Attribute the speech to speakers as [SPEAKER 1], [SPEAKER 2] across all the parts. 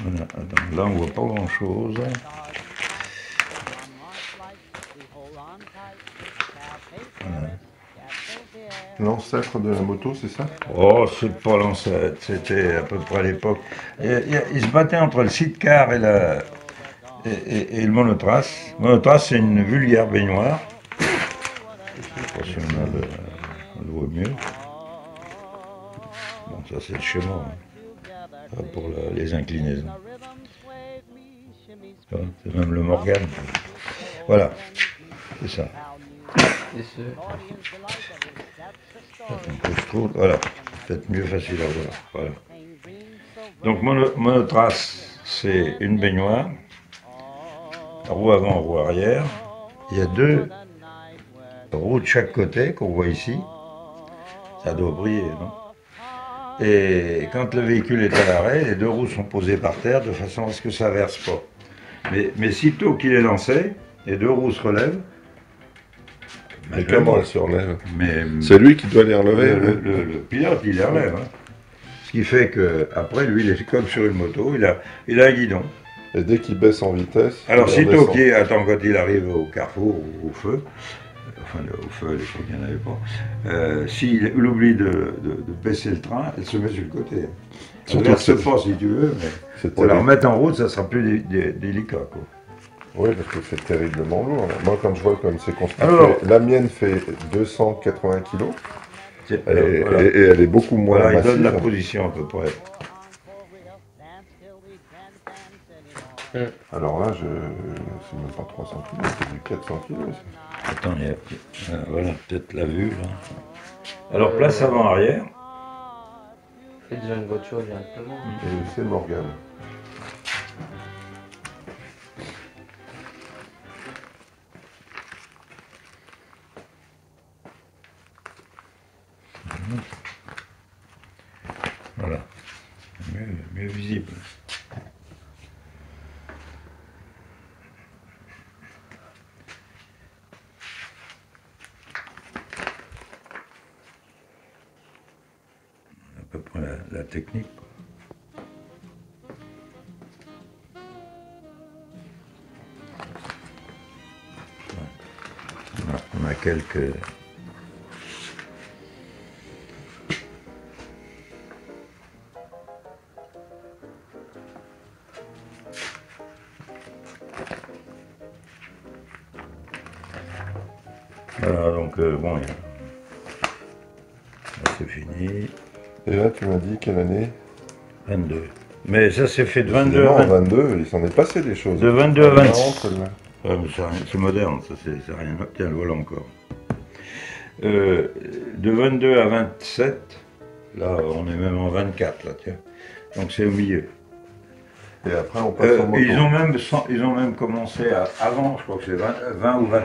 [SPEAKER 1] Voilà, attends, là on voit pas grand chose. Voilà.
[SPEAKER 2] L'ancêtre de la moto, c'est ça?
[SPEAKER 1] Oh, c'est pas l'ancêtre, c'était à peu près à l'époque. Il se battait entre le sidecar et le monotrace. Le monotrace, c'est une vulgaire baignoire. Je sais pas si on le voit mieux. Bon, ça c'est le schéma, hein. Pas pour les inclinaisons. C'est même le Morgan. Voilà, c'est ça.
[SPEAKER 3] Et ce...
[SPEAKER 1] Voilà, peut-être mieux facile à voir. Voilà. Donc monotrace, c'est une baignoire, roue avant, roue arrière. Il y a deux roues de chaque côté qu'on voit ici. Ça doit briller, non? Et quand le véhicule est à l'arrêt, les deux roues sont posées par terre de façon à ce que ça ne verse pas. Mais sitôt qu'il est lancé, les deux roues se relèvent.
[SPEAKER 2] Mais comment elles se relèvent?
[SPEAKER 1] Mais
[SPEAKER 2] c'est lui qui doit les relever.
[SPEAKER 1] le pilote, il les relève. Hein. Ce qui fait qu'après, lui, il est comme sur une moto, il a un guidon.
[SPEAKER 2] Et dès qu'il baisse en vitesse...
[SPEAKER 1] Alors, sitôt quand il arrive au carrefour, au feu, enfin au feu, à l'époque, il n'y en avait pas, s'il oublie de baisser le train, elle se met sur le côté. Elle ne verse pas si tu veux, mais pour la remettre en route, ça sera plus délicat. Quoi.
[SPEAKER 2] Oui, parce que c'est terriblement lourd. Moi, quand je vois comme c'est construit, la mienne fait 280 kg. Et elle est beaucoup moins
[SPEAKER 1] voilà,
[SPEAKER 2] massive.
[SPEAKER 1] Il donne la position à peu près.
[SPEAKER 2] Alors là, c'est même pas 300 kg, c'est du 400 kg.
[SPEAKER 1] Attends, voilà, peut-être la vue là. Alors, place avant-arrière.
[SPEAKER 3] C'est déjà une voiture directement.
[SPEAKER 2] Et c'est Morgan.
[SPEAKER 1] Voilà, mieux visible. À peu près la technique. On a quelques... Voilà, donc bon, c'est fini.
[SPEAKER 2] Et là, tu m'as dit quelle année?
[SPEAKER 1] 22. Mais ça s'est fait de 22
[SPEAKER 2] à 22, il s'en est passé des choses.
[SPEAKER 1] De 22 à 26. C'est moderne, ça c'est rien. Tiens, le voilà encore. De 22 à 27, là on est même en 24, là, tiens. Donc c'est au milieu.
[SPEAKER 2] Et après on passe en moto.
[SPEAKER 1] Ils ont même commencé avant, je crois que c'est 20 ou 21.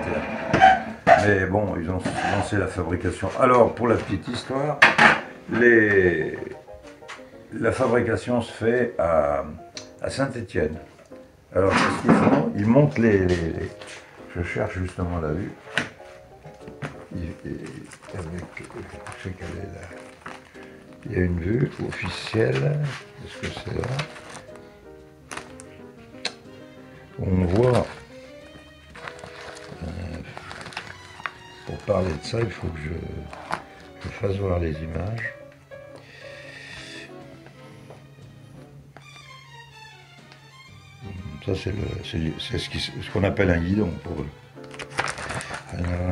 [SPEAKER 1] Mais bon, ils ont lancé la fabrication. Alors, pour la petite histoire, la fabrication se fait à Saint-Étienne. Alors, qu'est-ce qu'ils font? Ils montent Je cherche justement la vue. Je sais qu'elle est là. Il y a une vue officielle. Est-ce que c'est là? On voit... pour parler de ça, il faut que je fasse voir les images. Ça, c'est ce qu'on appelle un guidon pour eux.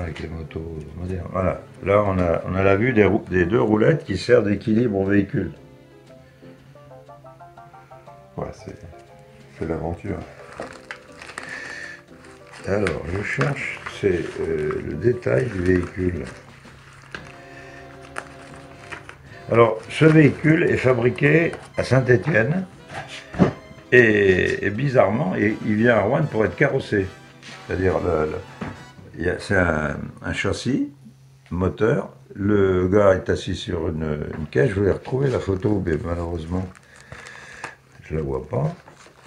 [SPEAKER 1] Avec les motos modernes. Voilà. Là, on a la vue des deux roulettes qui servent d'équilibre au véhicule.
[SPEAKER 2] Ouais, c'est l'aventure.
[SPEAKER 1] Alors, je cherche, c'est le détail du véhicule. Alors, ce véhicule est fabriqué à Saint-Étienne et bizarrement, il vient à Rouen pour être carrossé. C'est-à-dire, c'est un châssis, moteur. Le gars est assis sur une caisse. Je voulais retrouver la photo, mais malheureusement, je ne la vois pas.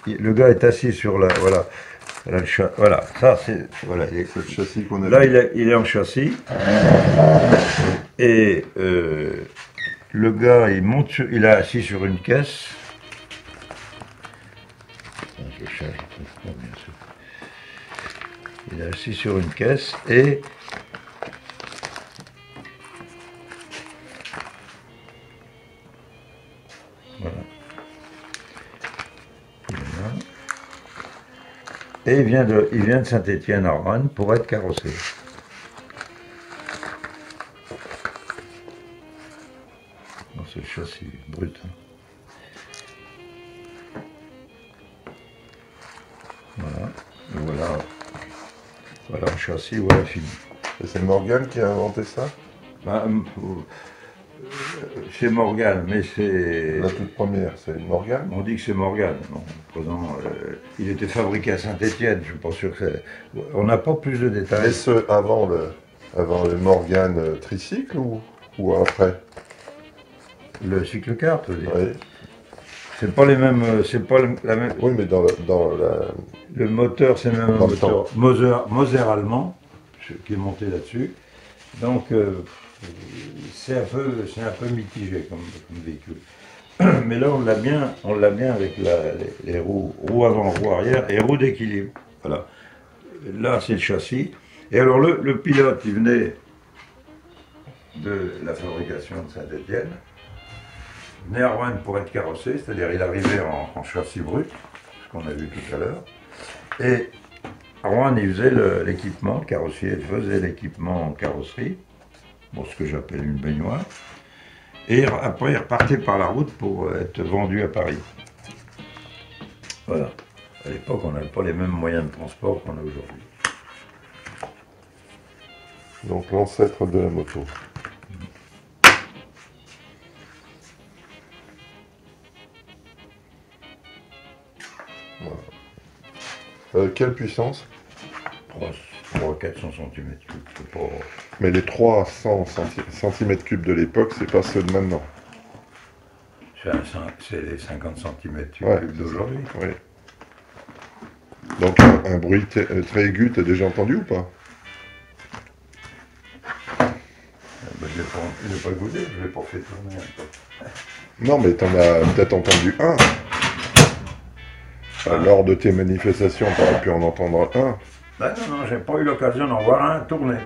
[SPEAKER 1] Le gars est assis sur la... Voilà. Voilà, ça c'est voilà,
[SPEAKER 2] le châssis qu'on a.
[SPEAKER 1] Là, il est en châssis. Et le gars, il est assis sur une caisse. l'affichage. Bon, bien sûr. Il est assis sur une caisse et voilà. Il est là. Et il vient de Saint-Étienne à Roanne pour être carrossé. Bon, c'est le châssis brut. Hein. Voilà. Et voilà. Voilà le châssis, voilà fini.
[SPEAKER 2] Et c'est Morgan qui a inventé ça?
[SPEAKER 1] Bah, c'est Morgan, mais c'est...
[SPEAKER 2] La toute première, c'est Morgan?
[SPEAKER 1] On dit que c'est Morgan. Bon, il était fabriqué à Saint-Étienne, je ne suis pas sûr que c'est... On n'a pas plus de détails.
[SPEAKER 2] Et ce, avant le Morgan tricycle ou après?
[SPEAKER 1] Le cycle-car, tu veux dire?
[SPEAKER 2] Oui.
[SPEAKER 1] C'est pas les mêmes... C'est pas la même...
[SPEAKER 2] Oui, mais dans la...
[SPEAKER 1] Le moteur, c'est même un
[SPEAKER 2] Dans le
[SPEAKER 1] moteur Moser allemand, qui est monté là-dessus. Donc, c'est un peu mitigé comme véhicule. Mais là, on l'a bien avec les roues avant, roues arrière et roues d'équilibre. Voilà. Là, c'est le châssis. Et alors, le pilote, il venait de la fabrication de Saint-Étienne, venait à Roanne pour être carrossé, c'est-à-dire il arrivait en châssis brut, ce qu'on a vu tout à l'heure. Et à Roanne, il faisait l'équipement, le carrossier faisait l'équipement en carrosserie, bon, ce que j'appelle une baignoire. Et après, il repartait par la route pour être vendu à Paris. Voilà. À l'époque, on n'avait pas les mêmes moyens de transport qu'on a aujourd'hui.
[SPEAKER 2] Donc l'ancêtre de la moto. Voilà. Quelle puissance?
[SPEAKER 1] 400 cm3. Pas...
[SPEAKER 2] Mais les 300 cm3 de l'époque, c'est pas ceux de maintenant.
[SPEAKER 1] C'est les 50 cm3
[SPEAKER 2] Ouais,
[SPEAKER 1] d'aujourd'hui.
[SPEAKER 2] Oui. Donc un bruit très aigu, t'as déjà entendu ou pas?
[SPEAKER 1] Ben, je l'ai pas goûté, je l'ai pas fait tourner un peu.
[SPEAKER 2] Non, mais t'en as peut-être entendu un. Lors de tes manifestations, t'aurais pu en entendre un.
[SPEAKER 1] Ben non, j'ai pas eu l'occasion d'en voir un tourner.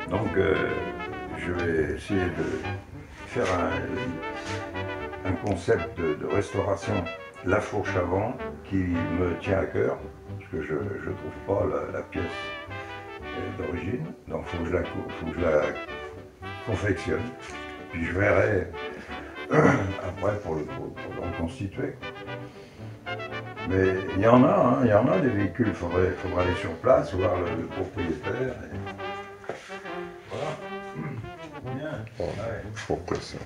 [SPEAKER 1] Donc, je vais essayer de faire un concept de restauration, la fourche avant, qui me tient à cœur, parce que je ne trouve pas la pièce d'origine. Donc, il faut que je la confectionne. Puis je verrai après pour le reconstituer. Mais il y en a, il y en a des véhicules, il faudra aller sur place, voir le propriétaire. Et... Voilà. Bien.
[SPEAKER 2] Ouais. Pourquoi ça?